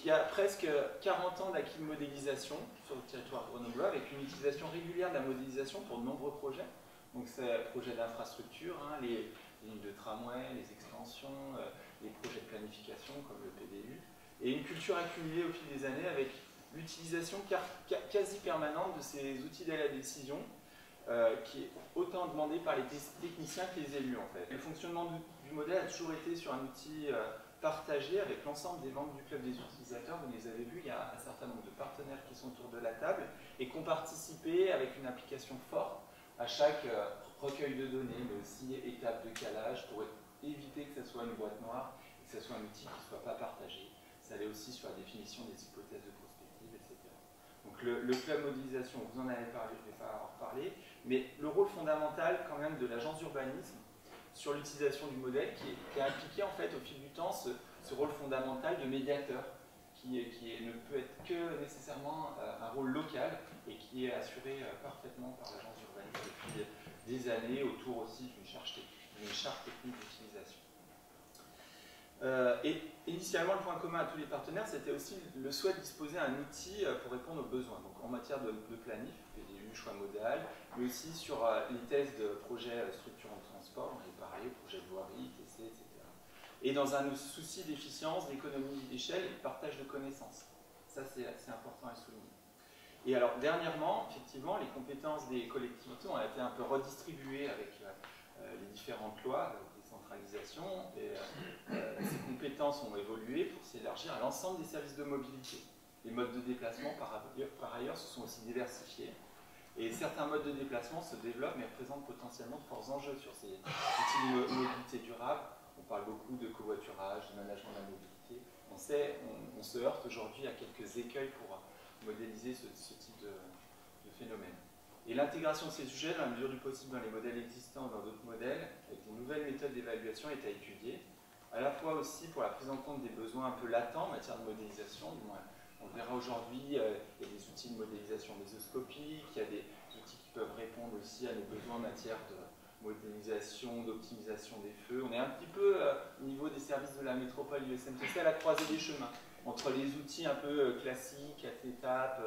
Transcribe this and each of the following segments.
il y a presque 40 ans d'acquis de modélisation sur le territoire grenoblois, avec une utilisation régulière de la modélisation pour de nombreux projets. Donc c'est projets d'infrastructure, hein, les lignes de tramway, les extensions, les projets de planification comme le PDU, et une culture accumulée au fil des années avec l'utilisation quasi permanente de ces outils de la décision, qui est autant demandé par les techniciens que les élus en fait. Le fonctionnement du modèle a toujours été sur un outil partagé avec l'ensemble des membres du club des utilisateurs. Vous les avez vus, il y a un certain nombre de partenaires qui sont autour de la table et qui ont participé avec une application forte à chaque recueil de données, mais aussi étape de calage pour éviter que ce soit une boîte noire et que ce soit un outil qui ne soit pas partagé. Ça allait aussi sur la définition des hypothèses de prospective, etc. Donc le club modélisation, vous en avez parlé, je ne vais pas en reparler, mais le rôle fondamental quand même de l'agence d'urbanisme sur l'utilisation du modèle qui a impliqué en fait au fil du temps ce rôle fondamental de médiateur qui ne peut être que nécessairement un rôle local et qui est assuré parfaitement par l'agence d'urbanisme depuis des années autour aussi d'une charte technique d'utilisation. Et initialement, le point commun à tous les partenaires, c'était aussi le souhait de disposer d'un outil pour répondre aux besoins. Donc en matière de planif, PDU, choix modal, mais aussi sur les thèses de projets structurants de transport, on avait parlé, projets de voirie, TC, etc. Et dans un souci d'efficience, d'économie d'échelle et de partage de connaissances. Ça, c'est assez important à souligner. Et alors, dernièrement, effectivement, les compétences des collectivités ont été un peu redistribuées avec les différentes lois de décentralisation. Et ces compétences ont évolué pour s'élargir à l'ensemble des services de mobilité. Les modes de déplacement, par ailleurs, se sont aussi diversifiés. Et certains modes de déplacement se développent, mais représentent potentiellement de forts enjeux sur ces outils de mobilité durable. On parle beaucoup de covoiturage, de management de la mobilité. On se heurte aujourd'hui à quelques écueils pour modéliser ce type de phénomène. Et l'intégration de ces sujets, dans la mesure du possible, dans les modèles existants ou dans d'autres modèles, avec de nouvelles méthodes d'évaluation, est à étudier, à la fois aussi pour la prise en compte des besoins un peu latents en matière de modélisation. On verra aujourd'hui, il y a des outils de modélisation mésoscopique, il y a des outils qui peuvent répondre aussi à nos besoins en matière de modélisation, d'optimisation des feux. On est un petit peu au niveau des services de la métropole du SMTC à la croisée des chemins, entre les outils un peu classiques, à étapes,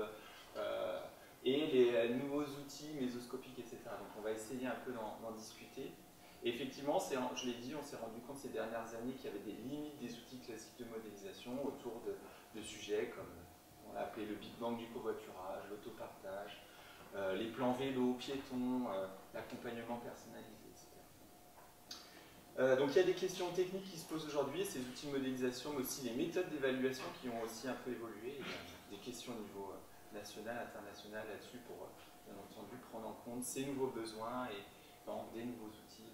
et les nouveaux outils mésoscopiques, etc. Donc on va essayer un peu d'en discuter. Et effectivement, je l'ai dit, on s'est rendu compte ces dernières années qu'il y avait des limites des outils classiques de modélisation autour de sujets comme on l'a appelé le Big Bang du covoiturage, l'autopartage, les plans vélo, piétons, l'accompagnement personnalisé, etc. Donc il y a des questions techniques qui se posent aujourd'hui, ces outils de modélisation, mais aussi les méthodes d'évaluation qui ont aussi un peu évolué. Il y a des questions au niveau national, international là-dessus pour, bien entendu, prendre en compte ces nouveaux besoins et des nouveaux outils